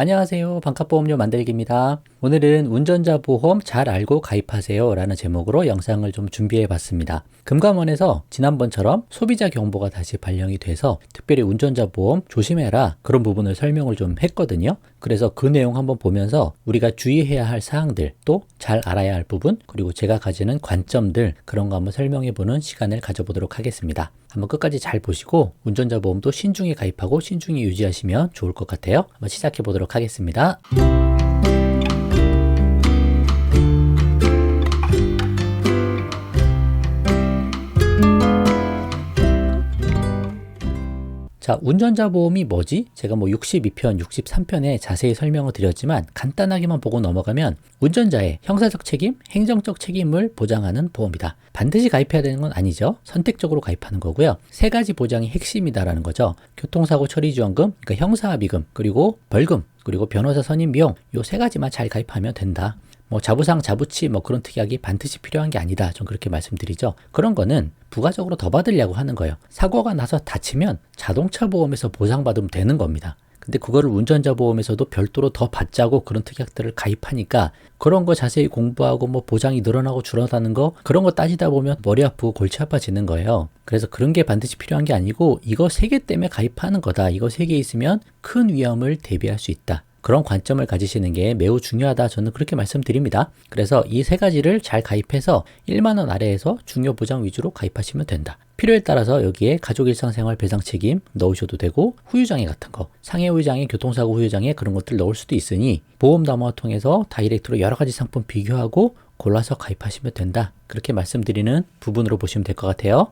안녕하세요. 반값보험료 만들기입니다. 오늘은 운전자 보험 잘 알고 가입하세요 라는 제목으로 영상을 좀 준비해 봤습니다. 금감원에서 지난번처럼 소비자 경보가 다시 발령이 돼서 특별히 운전자 보험 조심해라 그런 부분을 설명을 좀 했거든요. 그래서 그 내용 한번 보면서 우리가 주의해야 할 사항들 또 잘 알아야 할 부분 그리고 제가 가지는 관점들 그런 거 한번 설명해 보는 시간을 가져보도록 하겠습니다. 한번 끝까지 잘 보시고 운전자 보험도 신중히 가입하고 신중히 유지하시면 좋을 것 같아요. 한번 시작해 보도록 하겠습니다. 자, 운전자 보험이 뭐지? 제가 62편, 63편에 자세히 설명을 드렸지만 간단하게만 보고 넘어가면 운전자의 형사적 책임, 행정적 책임을 보장하는 보험이다. 반드시 가입해야 되는 건 아니죠. 선택적으로 가입하는 거고요. 세 가지 보장이 핵심이다라는 거죠. 교통사고 처리지원금, 그러니까 형사합의금, 그리고 벌금, 그리고 변호사 선임 비용 요 세 가지만 잘 가입하면 된다. 자부상, 자부치 그런 특약이 반드시 필요한 게 아니다. 좀 그렇게 말씀드리죠. 그런 거는 부가적으로 더 받으려고 하는 거예요. 사고가 나서 다치면 자동차 보험에서 보상받으면 되는 겁니다. 근데 그거를 운전자 보험에서도 별도로 더 받자고 그런 특약들을 가입하니까 그런 거 자세히 공부하고 보장이 늘어나고 줄어드는 거 그런 거 따지다 보면 머리 아프고 골치 아파지는 거예요. 그래서 그런 게 반드시 필요한 게 아니고 이거 세 개 때문에 가입하는 거다. 이거 세 개 있으면 큰 위험을 대비할 수 있다. 그런 관점을 가지시는 게 매우 중요하다. 저는 그렇게 말씀드립니다. 그래서 이 세 가지를 잘 가입해서 1만 원 아래에서 중요 보장 위주로 가입하시면 된다. 필요에 따라서 여기에 가족 일상생활 배상 책임 넣으셔도 되고 후유장애 같은 거, 상해 후유장애, 교통사고 후유장애 그런 것들 넣을 수도 있으니 보험담화 통해서 다이렉트로 여러 가지 상품 비교하고 골라서 가입하시면 된다. 그렇게 말씀드리는 부분으로 보시면 될 것 같아요.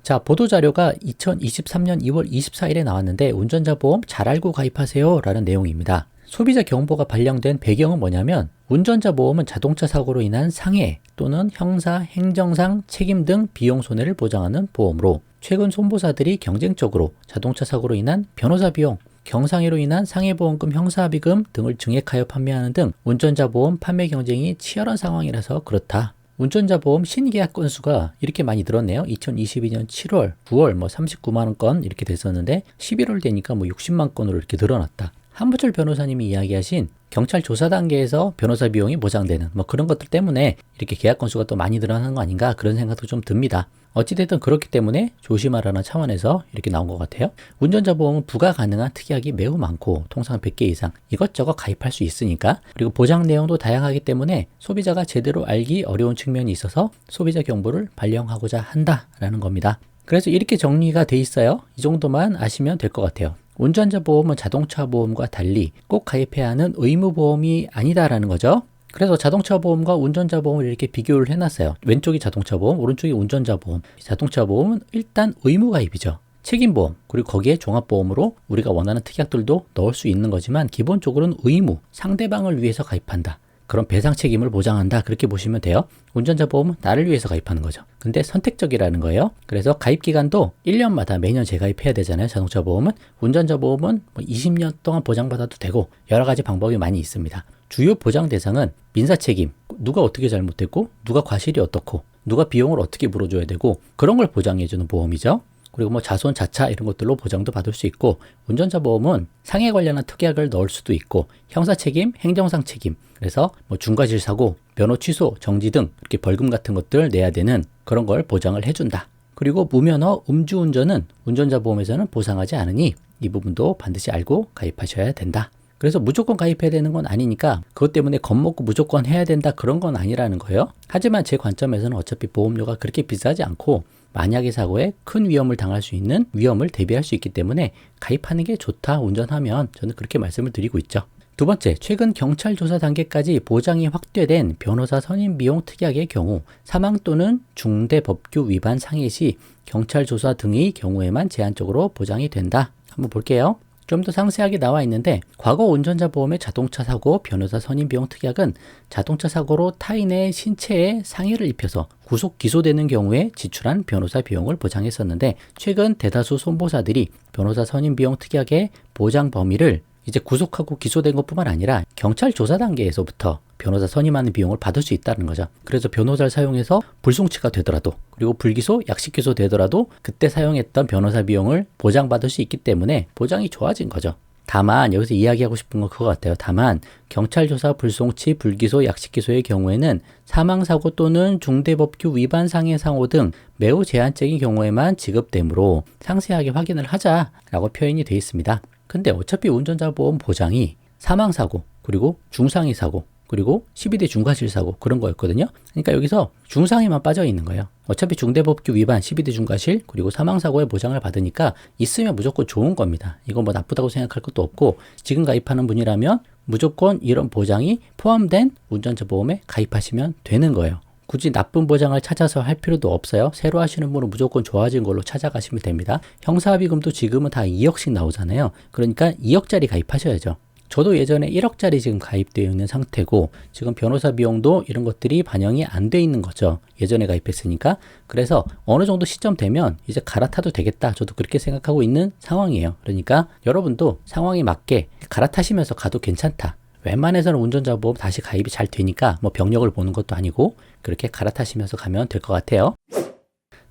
자, 보도자료가 2023년 2월 24일에 나왔는데 운전자 보험 잘 알고 가입하세요 라는 내용입니다. 소비자 경보가 발령된 배경은 뭐냐면 운전자 보험은 자동차 사고로 인한 상해 또는 형사, 행정상 책임 등 비용 손해를 보장하는 보험으로 최근 손보사들이 경쟁적으로 자동차 사고로 인한 변호사 비용, 경상해로 인한 상해보험금, 형사합의금 등을 증액하여 판매하는 등 운전자 보험 판매 경쟁이 치열한 상황이라서 그렇다. 운전자 보험 신계약 건수가 이렇게 많이 늘었네요. 2022년 7월, 9월 39만 원 건 이렇게 됐었는데 11월 되니까 60만 건으로 이렇게 늘어났다. 한부철 변호사님이 이야기하신 경찰 조사 단계에서 변호사 비용이 보장되는 그런 것들 때문에 이렇게 계약 건수가 또 많이 늘어나는 거 아닌가 그런 생각도 좀 듭니다. 어찌됐든 그렇기 때문에 조심하라는 차원에서 이렇게 나온 것 같아요. 운전자 보험은 부가 가능한 특약이 매우 많고 통상 100개 이상 이것저것 가입할 수 있으니까 그리고 보장 내용도 다양하기 때문에 소비자가 제대로 알기 어려운 측면이 있어서 소비자 경보를 발령하고자 한다라는 겁니다. 그래서 이렇게 정리가 돼 있어요. 이 정도만 아시면 될 것 같아요. 운전자 보험은 자동차 보험과 달리 꼭 가입해야 하는 의무 보험이 아니다라는 거죠. 그래서 자동차 보험과 운전자 보험을 이렇게 비교를 해놨어요. 왼쪽이 자동차 보험, 오른쪽이 운전자 보험. 자동차 보험은 일단 의무 가입이죠. 책임보험, 그리고 거기에 종합보험으로 우리가 원하는 특약들도 넣을 수 있는 거지만 기본적으로는 의무, 상대방을 위해서 가입한다. 그런 배상 책임을 보장한다. 그렇게 보시면 돼요. 운전자 보험은 나를 위해서 가입하는 거죠. 근데 선택적이라는 거예요. 그래서 가입 기간도 1년마다 매년 재가입해야 되잖아요. 자동차 보험은. 운전자 보험은 20년 동안 보장받아도 되고 여러 가지 방법이 많이 있습니다. 주요 보장 대상은 민사 책임, 누가 어떻게 잘못됐고 누가 과실이 어떻고 누가 비용을 어떻게 물어줘야 되고 그런 걸 보장해주는 보험이죠. 그리고 자손, 자차 이런 것들로 보장도 받을 수 있고 운전자 보험은 상해 관련한 특약을 넣을 수도 있고 형사 책임, 행정상 책임 그래서 중과실 사고, 변호 취소, 정지 등 이렇게 벌금 같은 것들 내야 되는 그런 걸 보장을 해준다. 그리고 무면허 음주운전은 운전자 보험에서는 보상하지 않으니 이 부분도 반드시 알고 가입하셔야 된다. 그래서 무조건 가입해야 되는 건 아니니까 그것 때문에 겁먹고 무조건 해야 된다 그런 건 아니라는 거예요. 하지만 제 관점에서는 어차피 보험료가 그렇게 비싸지 않고 만약의 사고에 큰 위험을 당할 수 있는 위험을 대비할 수 있기 때문에 가입하는 게 좋다 운전하면 저는 그렇게 말씀을 드리고 있죠. 두 번째, 최근 경찰 조사 단계까지 보장이 확대된 변호사 선임 비용 특약의 경우 사망 또는 중대 법규 위반 상해 시 경찰 조사 등의 경우에만 제한적으로 보장이 된다. 한번 볼게요. 좀 더 상세하게 나와 있는데 과거 운전자 보험의 자동차 사고 변호사 선임 비용 특약은 자동차 사고로 타인의 신체에 상해를 입혀서 구속 기소되는 경우에 지출한 변호사 비용을 보장했었는데 최근 대다수 손보사들이 변호사 선임 비용 특약의 보장 범위를 이제 구속하고 기소된 것뿐만 아니라 경찰 조사 단계에서부터 변호사 선임하는 비용을 받을 수 있다는 거죠. 그래서 변호사를 사용해서 불송치가 되더라도 그리고 불기소, 약식기소 되더라도 그때 사용했던 변호사 비용을 보장받을 수 있기 때문에 보장이 좋아진 거죠. 다만 여기서 이야기하고 싶은 건 그거 같아요. 다만 경찰 조사, 불송치, 불기소, 약식기소의 경우에는 사망사고 또는 중대법규 위반 상해상호 등 매우 제한적인 경우에만 지급되므로 상세하게 확인을 하자라고 표현이 되어 있습니다. 근데 어차피 운전자 보험 보장이 사망사고, 그리고 중상해 사고, 그리고 12대 중과실 사고 그런 거였거든요. 그러니까 여기서 중상해만 빠져 있는 거예요. 어차피 중대법규 위반, 12대 중과실, 그리고 사망사고의 보장을 받으니까 있으면 무조건 좋은 겁니다. 이건 뭐 나쁘다고 생각할 것도 없고, 지금 가입하는 분이라면 무조건 이런 보장이 포함된 운전자 보험에 가입하시면 되는 거예요. 굳이 나쁜 보장을 찾아서 할 필요도 없어요. 새로 하시는 분은 무조건 좋아진 걸로 찾아가시면 됩니다. 형사합의금도 지금은 다 2억씩 나오잖아요. 그러니까 2억짜리 가입하셔야죠. 저도 예전에 1억짜리 지금 가입되어 있는 상태고, 지금 변호사 비용도 이런 것들이 반영이 안 돼 있는 거죠. 예전에 가입했으니까. 그래서 어느 정도 시점 되면 이제 갈아타도 되겠다. 저도 그렇게 생각하고 있는 상황이에요. 그러니까 여러분도 상황에 맞게 갈아타시면서 가도 괜찮다. 웬만해서는 운전자 보험 다시 가입이 잘 되니까 뭐 병력을 보는 것도 아니고 그렇게 갈아타시면서 가면 될 것 같아요.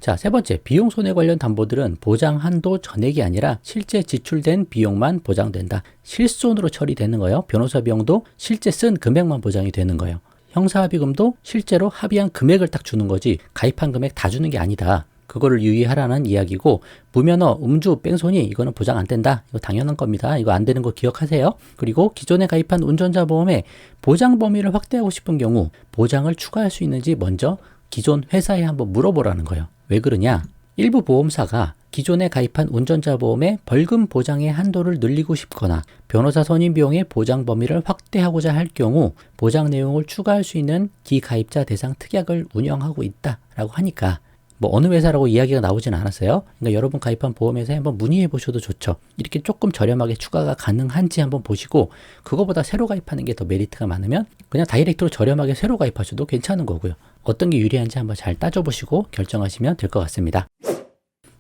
자, 세 번째, 비용 손해 관련 담보들은 보장 한도 전액이 아니라 실제 지출된 비용만 보장된다. 실손으로 처리되는 거예요. 변호사 비용도 실제 쓴 금액만 보장이 되는 거예요. 형사합의금도 실제로 합의한 금액을 딱 주는 거지 가입한 금액 다 주는 게 아니다. 그거를 유의하라는 이야기고, 무면허, 음주, 뺑소니 이거는 보장 안 된다. 이거 당연한 겁니다. 이거 안 되는 거 기억하세요. 그리고 기존에 가입한 운전자 보험에 보장 범위를 확대하고 싶은 경우 보장을 추가할 수 있는지 먼저 기존 회사에 한번 물어보라는 거예요. 왜 그러냐? 일부 보험사가 기존에 가입한 운전자 보험의 벌금 보장의 한도를 늘리고 싶거나 변호사 선임 비용의 보장 범위를 확대하고자 할 경우 보장 내용을 추가할 수 있는 기가입자 대상 특약을 운영하고 있다라고 하니까, 뭐 어느 회사라고 이야기가 나오진 않았어요. 그러니까 여러분 가입한 보험회사에 한번 문의해 보셔도 좋죠. 이렇게 조금 저렴하게 추가가 가능한지 한번 보시고, 그거보다 새로 가입하는 게 더 메리트가 많으면 그냥 다이렉트로 저렴하게 새로 가입하셔도 괜찮은 거고요. 어떤 게 유리한지 한번 잘 따져보시고 결정하시면 될 것 같습니다.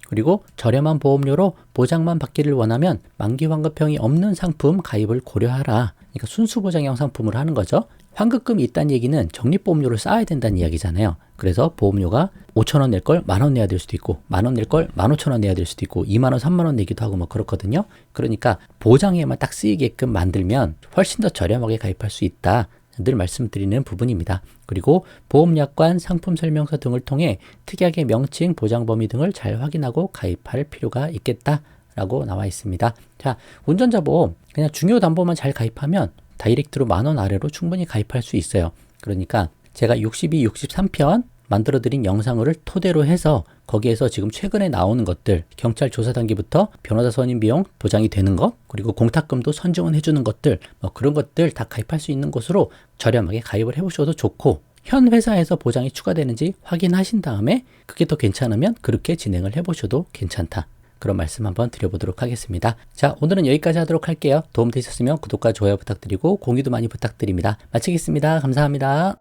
그리고 저렴한 보험료로 보장만 받기를 원하면 만기 환급형이 없는 상품 가입을 고려하라. 그러니까 순수 보장형 상품을 하는 거죠. 환급금이 있다는 얘기는 적립보험료를 쌓아야 된다는 이야기잖아요. 그래서 보험료가 5,000원 낼 걸 10,000원 내야 될 수도 있고, 10,000원 낼 걸 15,000원 내야 될 수도 있고, 20,000원, 30,000원 내기도 하고 뭐 그렇거든요. 그러니까 보장에만 딱 쓰이게끔 만들면 훨씬 더 저렴하게 가입할 수 있다. 늘 말씀드리는 부분입니다. 그리고 보험약관, 상품 설명서 등을 통해 특약의 명칭, 보장 범위 등을 잘 확인하고 가입할 필요가 있겠다라고 나와 있습니다. 자, 운전자 보험 그냥 중요 담보만 잘 가입하면 다이렉트로 10,000원 아래로 충분히 가입할 수 있어요. 그러니까 제가 62, 63편 만들어드린 영상을 토대로 해서 거기에서 지금 최근에 나오는 것들, 경찰 조사 단계부터 변호사 선임 비용 보장이 되는 것, 그리고 공탁금도 선증은 해주는 것들, 뭐 그런 것들 다 가입할 수 있는 곳으로 저렴하게 가입을 해보셔도 좋고, 현 회사에서 보장이 추가되는지 확인하신 다음에 그게 더 괜찮으면 그렇게 진행을 해보셔도 괜찮다. 그런 말씀 한번 드려보도록 하겠습니다. 자, 오늘은 여기까지 하도록 할게요. 도움되셨으면 구독과 좋아요 부탁드리고 공유도 많이 부탁드립니다. 마치겠습니다. 감사합니다.